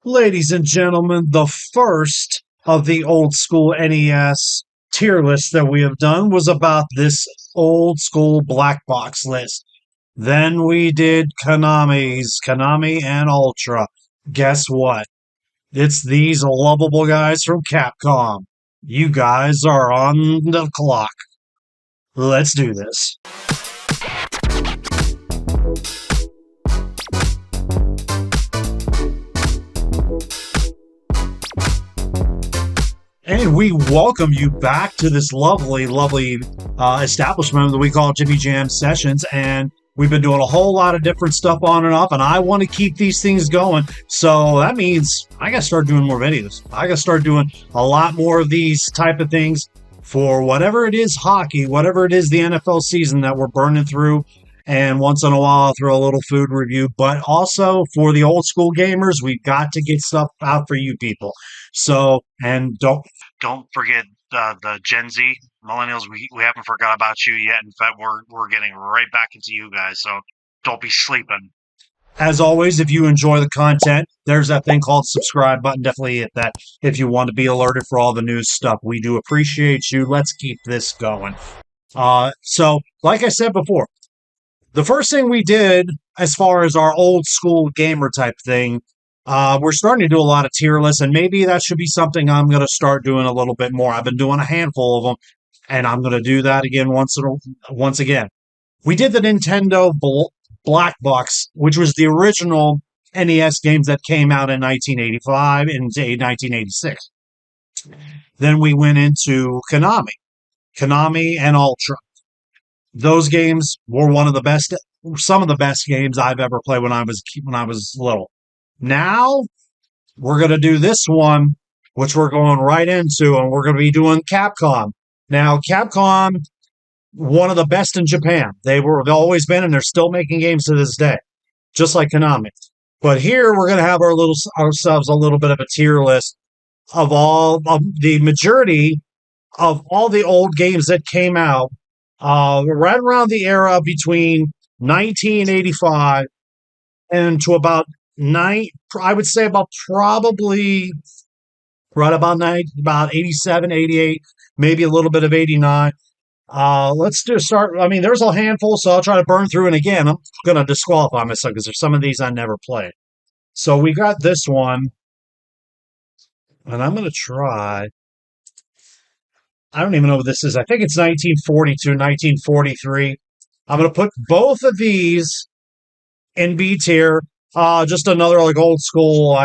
Ladies and gentlemen, the first of the old school NES tier list that we have done was about this old school black box list. Then we did Konami and Ultra. Guess what? It's these lovable guys from Capcom. You guys are on the clock. Let's do this. And we welcome you back to this lovely establishment that we call Jimmy Jam Sessions. And we've been doing a whole lot of different stuff on and off, and I want to keep these things going. So that means I got to start doing more videos. I got to start doing a lot more of these type of things for whatever it is hockey, whatever it is the NFL season that we're burning through. And once in a while, I'll throw a little food review. But also for the old school gamers, we've got to get stuff out for you people. So, and don't forget the Gen Z millennials. We haven't forgot about you yet. In fact, we're getting right back into you guys. So don't be sleeping. As always, if you enjoy the content, there's that thing called subscribe button. Definitely hit that if you want to be alerted for all the new stuff. We do appreciate you. Let's keep this going. So, like I said before, the first thing we did as far as our old school gamer type thing, we're starting to do a lot of tier lists, and maybe that should be something I'm going to start doing a little bit more. I've been doing a handful of them, and I'm going to do that again once again. We did the Nintendo Black Box, which was the original NES games that came out in 1985 and 1986. Then we went into Konami and Ultra. Those games were some of the best games I've ever played when I was little. Now we're going to do this one, which we're going right into, and we're going to be doing Capcom. Now, Capcom, one of the best in Japan. They've always been, and they're still making games to this day, just like Konami. But here we're going to have ourselves a little bit of a tier list of the majority of all the old games that came out right around the era between 1985 and to about I would say probably right about 87, 88, maybe a little bit of 89. Let's just start. I mean, there's a handful, so I'll try to burn through. And again, I'm going to disqualify myself because there's some of these I never played. So we got this one, and I'm going to try. I don't even know what this is. I think it's 1942, 1943. I'm going to put both of these in B tier. Just another like old school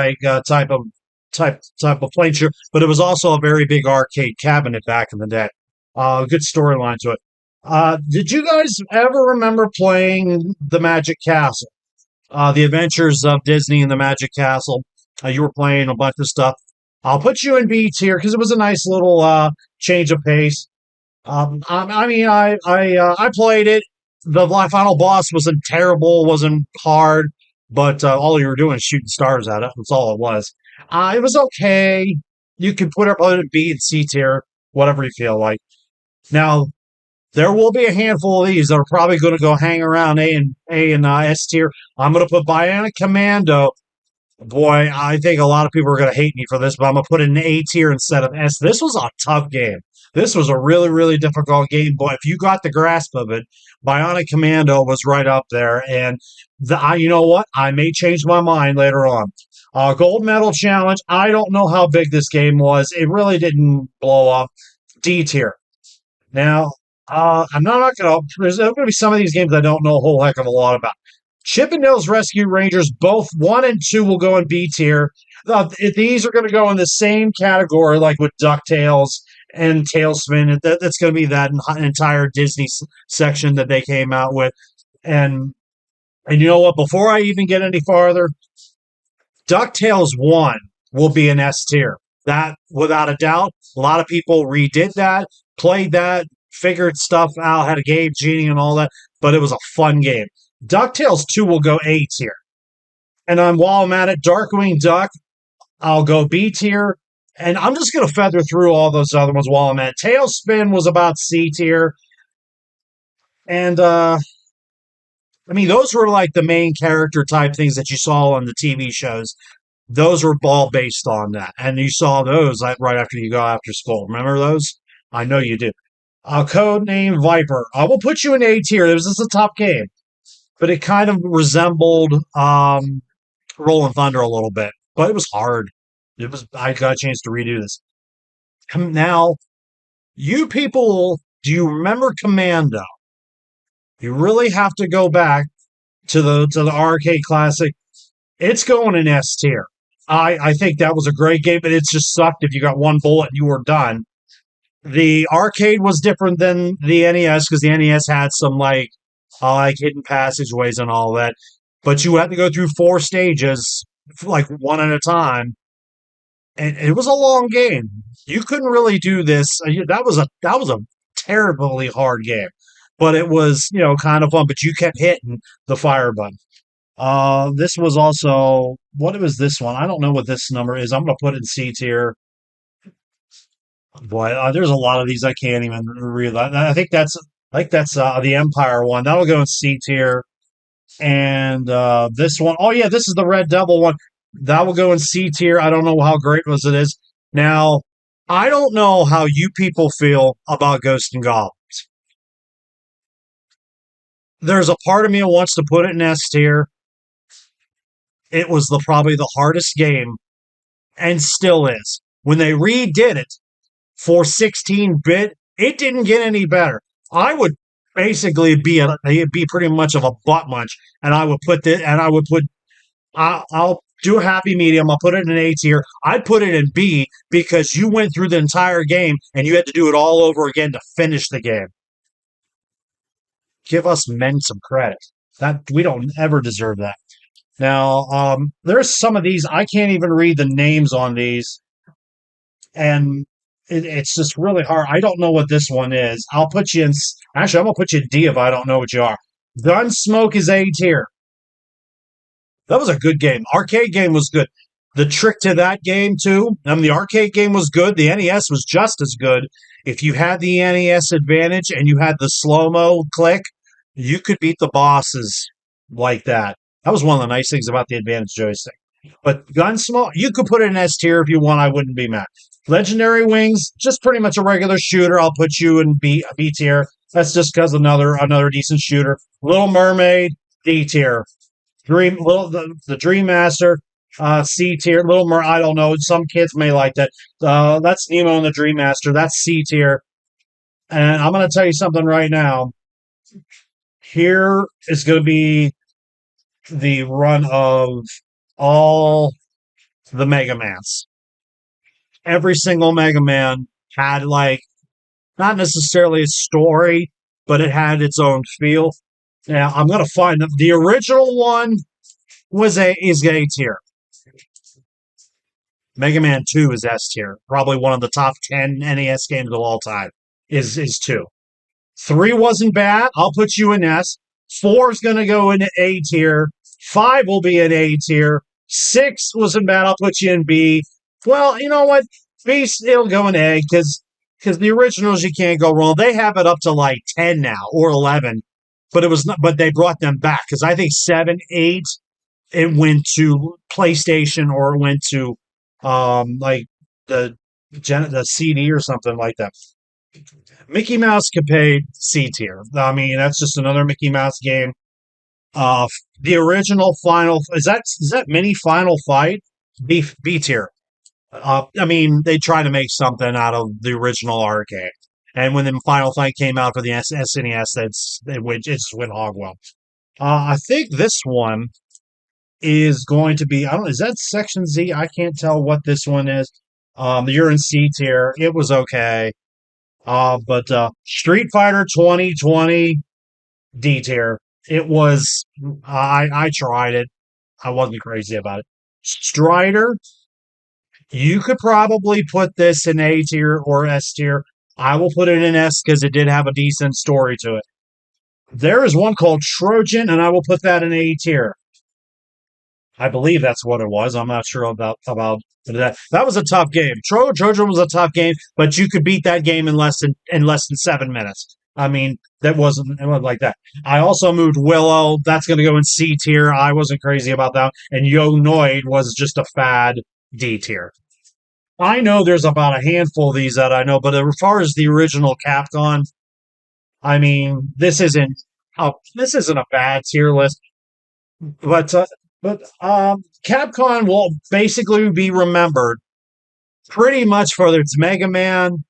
type of plane shooter, but it was also a very big arcade cabinet back in the day. Good storyline to it. Did you guys ever remember playing the Magic Castle? The Adventures of Disney and the Magic Castle. You were playing a bunch of stuff. I'll put you in B tier because it was a nice little change of pace. I played it. The final boss wasn't terrible, wasn't hard, but all you were doing is shooting stars at it. That's all it was. It was okay. You can put it in B and C tier, whatever you feel like. Now, there will be a handful of these that are probably going to go hang around A and S tier. I'm going to put Bionic Commando. Boy, I think a lot of people are going to hate me for this, but I'm going to put it in A tier instead of S. This was a tough game. This was a really, really difficult game. Boy, if you got the grasp of it, Bionic Commando was right up there. And you know what? I may change my mind later on. Gold Medal Challenge. I don't know how big this game was. It really didn't blow up. D tier. Now, there's going to be some of these games I don't know a whole heck of a lot about. Chippendales Rescue Rangers, both 1 and 2 will go in B tier. These are going to go in the same category, like with DuckTales and Tailspin. That's going to be that entire Disney section that they came out with. And you know what? Before I even get any farther, DuckTales 1 will be an S tier. That, without a doubt, a lot of people redid that, played that, figured stuff out, had a game genie and all that, but it was a fun game. DuckTales 2 will go A tier. And while I'm at it, Darkwing Duck, I'll go B tier. And I'm just going to feather through all those other ones while I'm at it. Tailspin was about C tier. And, those were like the main character type things that you saw on the TV shows. Those were all based on that. And you saw those right after you go after school. Remember those? I know you do. Code name Viper. I will put you in A tier. This is a tough game, but it kind of resembled Rolling Thunder a little bit, but it was hard. It was. I got a chance to redo this. Now, you people, do you remember Commando? You really have to go back to the arcade classic. It's going in S tier. I think that was a great game, but it just sucked if you got one bullet and you were done. The arcade was different than the NES because the NES had some like hidden passageways and all that. But you had to go through four stages, like one at a time, and it was a long game. You couldn't really do this. That was a terribly hard game, but it was kind of fun. But you kept hitting the fire button. This was also what was this one? I don't know what this number is. I'm gonna put it in C tier. Boy, there's a lot of these I can't even read. I think that's the Empire one. That'll go in C tier. And this one, oh yeah, this is the Red Devil one. That will go in C tier. I don't know how great was it is. Now, I don't know how you people feel about Ghost and Goblins. There's a part of me that wants to put it in S tier. It was probably the hardest game, and still is. When they redid it for 16-bit, it didn't get any better. I would basically be pretty much of a butt munch, and I would put I'll do a happy medium. I'll put it in A tier. I'd put it in B because you went through the entire game and you had to do it all over again to finish the game. Give us men some credit. That we don't ever deserve that. Now, there's some of these I can't even read the names on these, and it's just really hard. I don't know what this one is. I'll put you in. Actually, I'm gonna put you in D if I don't know what you are. Gunsmoke is A tier. That was a good game. Arcade game was good. The trick to that game too. The arcade game was good. The NES was just as good. If you had the NES advantage and you had the slow mo click, you could beat the bosses like that. That was one of the nice things about the advantage joystick. But Gunsmoke, you could put it in S tier if you want. I wouldn't be mad. Legendary Wings, just pretty much a regular shooter. I'll put you in B tier. That's just because another decent shooter. Little Mermaid, D tier. The Dream Master, C tier. I don't know. Some kids may like that. That's Nemo and the Dream Master. That's C tier. And I'm going to tell you something right now. Here is going to be the run of all the Mega Mans. Every single Mega Man had not necessarily a story, but it had its own feel. Now I'm gonna find the original one is A tier. Mega Man 2 is S tier. Probably one of the top 10 NES games of all time is 2. 3 wasn't bad. I'll put you in S. 4 is gonna go into A tier. 5 will be in A tier. 6 wasn't bad. I'll put you in B. Well, you know what? Beast, it'll go in A because the originals you can't go wrong. They have it up to like 10 now or 11, but it was not, but they brought them back because I think 7, 8, it went to PlayStation or it went to like the CD or something like that. Mickey Mouse Capade C tier. I mean, that's just another Mickey Mouse game. The original Final is that mini Final Fight B tier. I mean, they try to make something out of the original arcade. And when the Final Fight came out for the SNES, it just went hog well. I think this one is going to be, I don't know, is that Section Z? I can't tell what this one is. You're in C tier. It was okay. But Street Fighter 2020 D tier. It was, I tried it. I wasn't crazy about it. Strider, you could probably put this in A tier or S tier. I will put it in S because it did have a decent story to it. There is one called Trojan, and I will put that in A tier. I believe that's what it was. I'm not sure about that. That was a tough game. Trojan was a tough game, but you could beat that game in less than 7 minutes. I mean, it wasn't like that. I also moved Willow. That's going to go in C tier. I wasn't crazy about that. And Yo Noid was just a fad D tier. I know there's about a handful of these that I know, but as far as the original Capcom, I mean, this isn't a bad tier list, but Capcom will basically be remembered pretty much for its Mega Man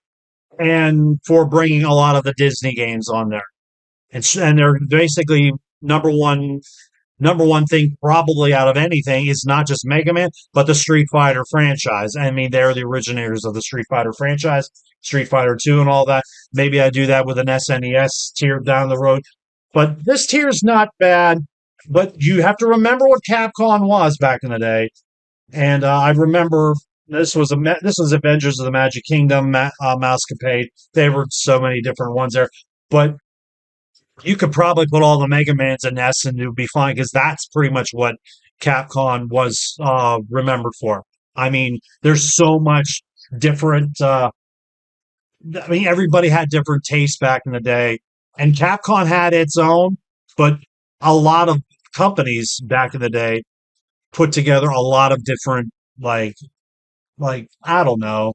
and for bringing a lot of the Disney games on there. And they're basically number one number one thing probably out of anything is not just Mega Man, but the Street Fighter franchise. I mean, they're the originators of the Street Fighter franchise, Street Fighter 2 and all that. Maybe I do that with an SNES tier down the road. But this tier is not bad. But you have to remember what Capcom was back in the day. And I remember this was Avengers of the Magic Kingdom, Mousecapade. There were so many different ones there. But you could probably put all the Mega Mans in S and it would be fine because that's pretty much what Capcom was remembered for. I mean, there's so much different. I mean, everybody had different tastes back in the day, and Capcom had its own, but a lot of companies back in the day put together a lot of different, like, I don't know,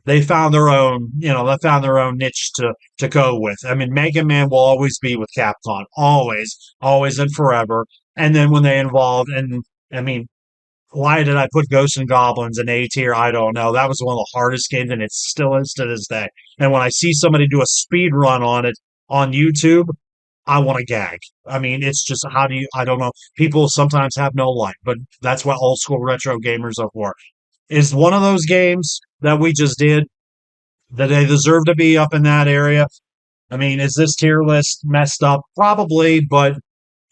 they found their own niche to go with. I mean, Mega Man will always be with Capcom, always, always and forever. And then when they involved, and I mean, why did I put Ghosts and Goblins in A tier? I don't know. That was one of the hardest games, and it still is to this day. And when I see somebody do a speed run on it on YouTube, I want to gag. I mean, it's just how do you? I don't know. People sometimes have no life, but that's what old school retro gamers are for. Is one of those games that we just did that they deserve to be up in that area. I mean, is this tier list messed up? Probably, but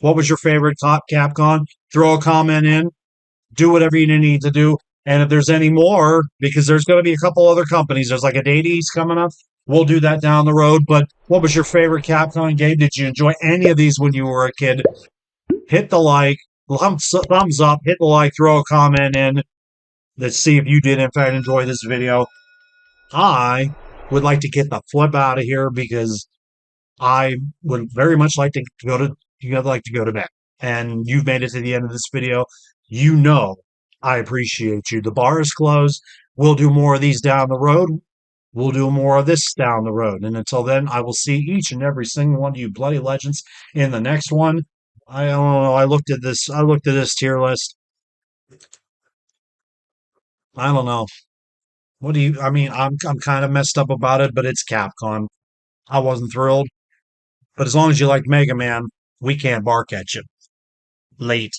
what was your favorite Capcom? Throw a comment in, do whatever you need to do. And if there's any more, because there's going to be a couple other companies, there's like a Dades coming up. We'll do that down the road. But what was your favorite Capcom game? Did you enjoy any of these when you were a kid? Hit the like, thumbs up, hit the like, throw a comment in. Let's see if you did, in fact, enjoy this video. I would like to get the flip out of here because I would very much like to go to bed. And you've made it to the end of this video. You know I appreciate you. The bar is closed. We'll do more of these down the road. We'll do more of this down the road. And until then, I will see each and every single one of you bloody legends in the next one. I don't know. I looked at this tier list. I don't know. What do you I mean, I'm kind of messed up about it, but it's Capcom. I wasn't thrilled. But as long as you like Mega Man, we can't bark at you. Late.